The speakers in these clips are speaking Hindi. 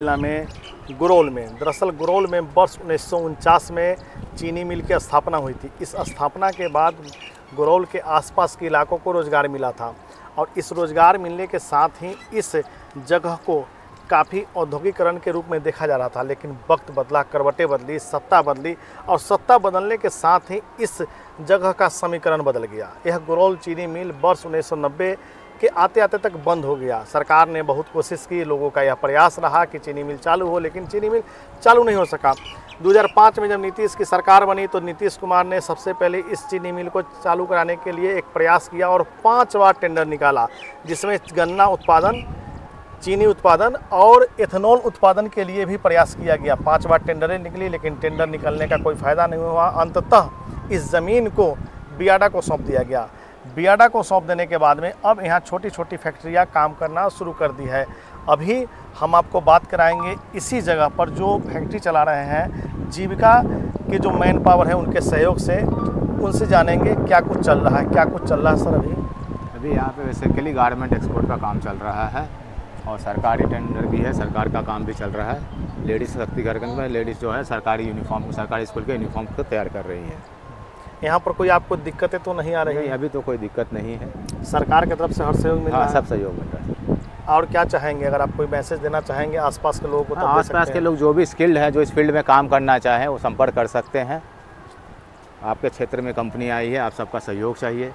जिला में गुरौल में दरअसल गुरौल में वर्ष 1949 में चीनी मिल की स्थापना हुई थी। इस स्थापना के बाद गुरौल के आसपास के इलाकों को रोज़गार मिला था और इस रोज़गार मिलने के साथ ही इस जगह को काफ़ी औद्योगिकरण के रूप में देखा जा रहा था। लेकिन वक्त बदला, करवटें बदली, सत्ता बदली और सत्ता बदलने के साथ ही इस जगह का समीकरण बदल गया। यह गुरौल चीनी मिल वर्ष 1990 के आते आते तक बंद हो गया। सरकार ने बहुत कोशिश की, लोगों का यह प्रयास रहा कि चीनी मिल चालू हो, लेकिन चीनी मिल चालू नहीं हो सका। 2005 में जब नीतीश की सरकार बनी तो नीतीश कुमार ने सबसे पहले इस चीनी मिल को चालू कराने के लिए एक प्रयास किया और 5 बार टेंडर निकाला, जिसमें गन्ना उत्पादन, चीनी उत्पादन और एथेनॉल उत्पादन के लिए भी प्रयास किया गया। 5 बार टेंडरें निकली, लेकिन टेंडर निकलने का कोई फ़ायदा नहीं हुआ। अंततः इस ज़मीन को बियाडा को सौंप दिया गया। बियाडा को सौंप देने के बाद में अब यहाँ छोटी छोटी फैक्ट्रियाँ काम करना शुरू कर दी है। अभी हम आपको बात कराएंगे इसी जगह पर जो फैक्ट्री चला रहे हैं, जीविका के जो मैन पावर है उनके सहयोग से, उनसे जानेंगे क्या कुछ चल रहा है। क्या कुछ चल रहा है सर? अभी यहाँ पे बेसिकली गारमेंट एक्सपोर्ट का काम चल रहा है और सरकारी टेंडर भी है, सरकार का काम भी चल रहा है। लेडीज़ शक्तिकरण में लेडीज़ जो है सरकारी यूनिफॉर्म, सरकारी स्कूल के यूनिफॉर्म को तैयार कर रही है। यहाँ पर कोई आपको दिक्कतें तो नहीं आ रही? नहीं, अभी तो कोई दिक्कत नहीं है। सरकार की तरफ से हर सहयोग मिल रहा है? सब सहयोग मिल रहा है। और क्या चाहेंगे, अगर आप कोई मैसेज देना चाहेंगे आसपास के लोगों को? आसपास के लोग जो भी स्किल्ड हैं, जो इस फील्ड में काम करना चाहें, वो संपर्क कर सकते हैं। आपके क्षेत्र में कंपनी आई है, आप सबका सहयोग चाहिए।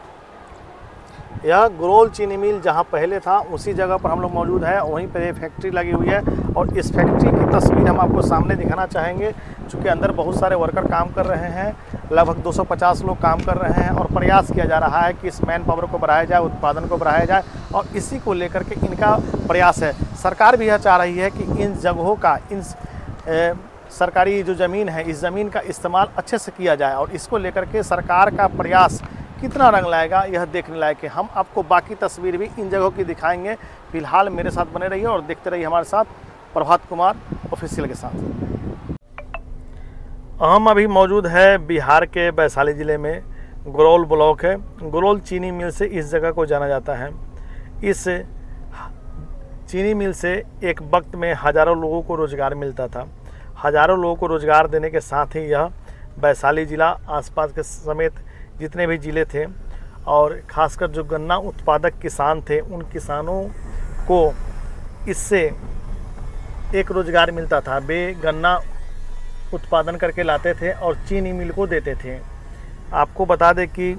यह गुरौल चीनी मिल जहां पहले था उसी जगह पर हम लोग मौजूद हैं। वहीं पर एक फैक्ट्री लगी हुई है और इस फैक्ट्री की तस्वीर हम आपको सामने दिखाना चाहेंगे। चूँकि अंदर बहुत सारे वर्कर काम कर रहे हैं, लगभग 250 लोग काम कर रहे हैं और प्रयास किया जा रहा है कि इस मैन पावर को बढ़ाया जाए, उत्पादन को बढ़ाया जाए और इसी को लेकर के इनका प्रयास है। सरकार भी यह चाह रही है कि इन जगहों का, इन सरकारी जो ज़मीन है, इस ज़मीन का इस्तेमाल अच्छे से किया जाए और इसको लेकर के सरकार का प्रयास कितना रंग लाएगा यह देखने लायक है। हम आपको बाकी तस्वीर भी इन जगहों की दिखाएंगे। फिलहाल मेरे साथ बने रहिए और देखते रहिए हमारे साथ प्रभात कुमार ऑफिशियल के साथ। हम अभी मौजूद है बिहार के वैशाली ज़िले में, गुरौल ब्लॉक है। गुरौल चीनी मिल से इस जगह को जाना जाता है। इस चीनी मिल से एक वक्त में हज़ारों लोगों को रोज़गार मिलता था। हज़ारों लोगों को रोज़गार देने के साथ ही यह वैशाली ज़िला, आसपास के समेत जितने भी ज़िले थे और ख़ासकर जो गन्ना उत्पादक किसान थे, उन किसानों को इससे एक रोज़गार मिलता था। वे गन्ना उत्पादन करके लाते थे और चीनी मिल को देते थे। आपको बता दें कि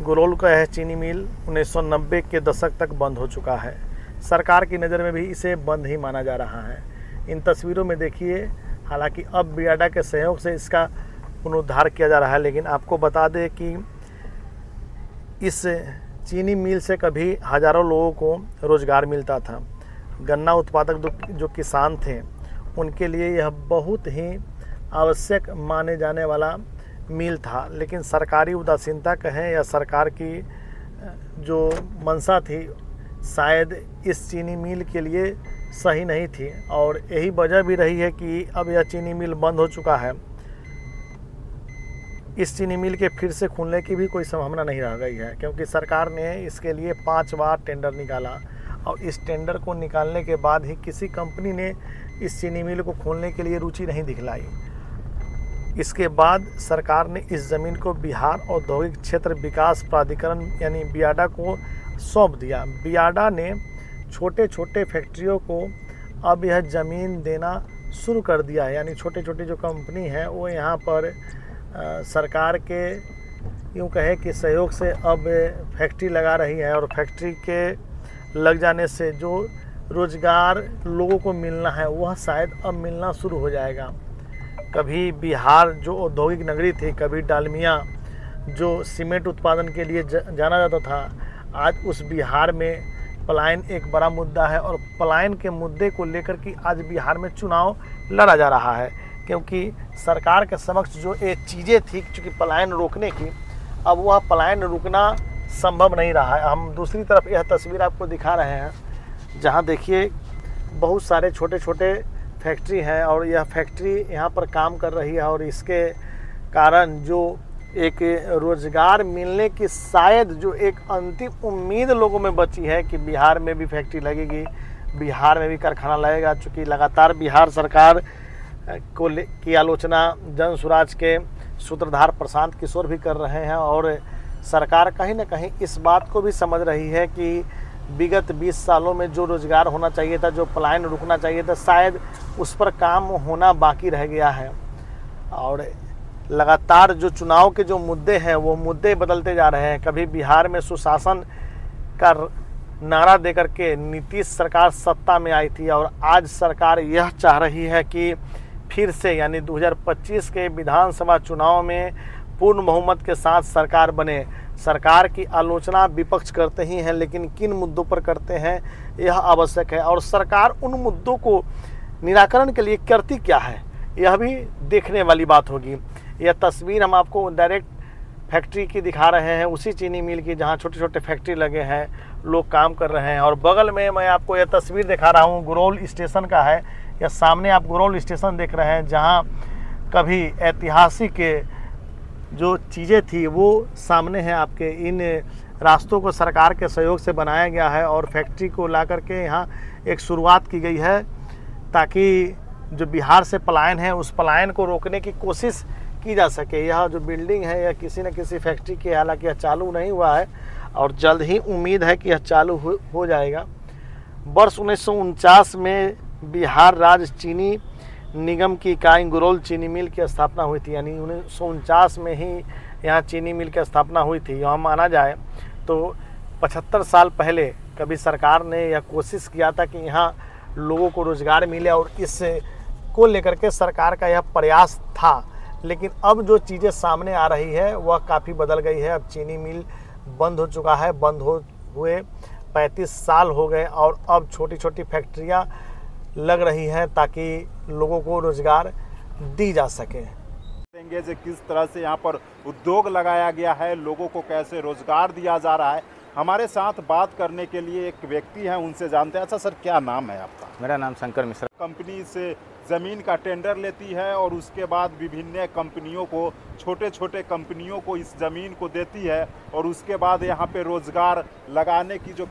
गुरौल का यह चीनी मिल 1990 के दशक तक बंद हो चुका है। सरकार की नज़र में भी इसे बंद ही माना जा रहा है। इन तस्वीरों में देखिए, हालांकि अब बियाडा के सहयोग से इसका पुनरुद्धार किया जा रहा है, लेकिन आपको बता दें कि इस चीनी मिल से कभी हज़ारों लोगों को रोज़गार मिलता था। गन्ना उत्पादक जो किसान थे, उनके लिए यह बहुत ही आवश्यक माने जाने वाला मिल था। लेकिन सरकारी उदासीनता कहें या सरकार की जो मंशा थी, शायद इस चीनी मिल के लिए सही नहीं थी और यही वजह भी रही है कि अब यह चीनी मिल बंद हो चुका है। इस चीनी मिल के फिर से खुलने की भी कोई संभावना नहीं रह गई है, क्योंकि सरकार ने इसके लिए 5 बार टेंडर निकाला और इस टेंडर को निकालने के बाद ही किसी कंपनी ने इस चीनी मिल को खोलने के लिए रुचि नहीं दिखलाई। इसके बाद सरकार ने इस ज़मीन को बिहार औद्योगिक क्षेत्र विकास प्राधिकरण यानी बियाडा को सौंप दिया। बियाडा ने छोटे छोटे फैक्ट्रियों को अब यह ज़मीन देना शुरू कर दिया है। यानी छोटे छोटे जो कंपनी हैं वो यहाँ पर सरकार के यूँ कहे कि सहयोग से अब फैक्ट्री लगा रही है और फैक्ट्री के लग जाने से जो रोज़गार लोगों को मिलना है वह शायद अब मिलना शुरू हो जाएगा। कभी बिहार जो औद्योगिक नगरी थी, कभी डालमिया जो सीमेंट उत्पादन के लिए जाना जाता था, आज उस बिहार में पलायन एक बड़ा मुद्दा है और पलायन के मुद्दे को लेकर के आज बिहार में चुनाव लड़ा जा रहा है। क्योंकि सरकार के समक्ष जो एक चीज़ें थी चूँकि पलायन रोकने की, अब वह पलायन रुकना संभव नहीं रहा है। हम दूसरी तरफ यह तस्वीर आपको दिखा रहे हैं, जहां देखिए बहुत सारे छोटे छोटे फैक्ट्री हैं और यह फैक्ट्री यहाँ पर काम कर रही है और इसके कारण जो एक रोज़गार मिलने की शायद जो एक अंतिम उम्मीद लोगों में बची है कि बिहार में भी फैक्ट्री लगेगी, बिहार में भी कारखाना लगेगा। चूँकि लगातार बिहार सरकार की आलोचना जन स्वराज के सूत्रधार प्रशांत किशोर भी कर रहे हैं और सरकार कहीं ना कहीं इस बात को भी समझ रही है कि विगत 20 सालों में जो रोज़गार होना चाहिए था, जो पलायन रुकना चाहिए था, शायद उस पर काम होना बाकी रह गया है। और लगातार जो चुनाव के जो मुद्दे हैं वो मुद्दे बदलते जा रहे हैं। कभी बिहार में सुशासन का नारा देकर के नीतीश सरकार सत्ता में आई थी और आज सरकार यह चाह रही है कि फिर से यानी 2025 के विधानसभा चुनाव में पूर्ण बहुमत के साथ सरकार बने। सरकार की आलोचना विपक्ष करते ही हैं, लेकिन किन मुद्दों पर करते हैं यह आवश्यक है और सरकार उन मुद्दों को निराकरण के लिए करती क्या है यह भी देखने वाली बात होगी। यह तस्वीर हम आपको डायरेक्ट फैक्ट्री की दिखा रहे हैं, उसी चीनी मिल की जहां छोटे छोटे फैक्ट्री लगे हैं, लोग काम कर रहे हैं। और बगल में मैं आपको यह तस्वीर दिखा रहा हूं गुरौल स्टेशन का है। यह सामने आप गुरौल स्टेशन देख रहे हैं जहां कभी ऐतिहासिक जो चीज़ें थी वो सामने हैं आपके। इन रास्तों को सरकार के सहयोग से बनाया गया है और फैक्ट्री को ला करके यहाँ एक शुरुआत की गई है ताकि जो बिहार से पलायन है उस पलायन को रोकने की कोशिश की जा सके। यह जो बिल्डिंग है यह किसी न किसी फैक्ट्री की, हालांकि यह चालू नहीं हुआ है और जल्द ही उम्मीद है कि यह चालू हो जाएगा। वर्ष 1949 में बिहार राज्य चीनी निगम की इकाई गुरौल चीनी मिल की स्थापना हुई थी। यानी 1949 में ही यहाँ चीनी मिल की स्थापना हुई थी। यहाँ माना जाए तो 75 साल पहले कभी सरकार ने यह कोशिश किया था कि यहाँ लोगों को रोज़गार मिले और इस को लेकर के सरकार का यह प्रयास था। लेकिन अब जो चीज़ें सामने आ रही है वह काफ़ी बदल गई है। अब चीनी मिल बंद हो चुका है, बंद हुए 35 साल हो गए और अब छोटी छोटी फैक्ट्रियाँ लग रही हैं ताकि लोगों को रोज़गार दी जा सके। देंगे किस तरह से यहाँ पर उद्योग लगाया गया है, लोगों को कैसे रोज़गार दिया जा रहा है। हमारे साथ बात करने के लिए एक व्यक्ति हैं, उनसे जानते हैं। अच्छा सर, क्या नाम है आपका? मेरा नाम शंकर मिश्रा। कंपनी से ज़मीन का टेंडर लेती है और उसके बाद विभिन्न कंपनियों को, छोटे छोटे कंपनियों को इस ज़मीन को देती है और उसके बाद यहाँ पे रोज़गार लगाने की जो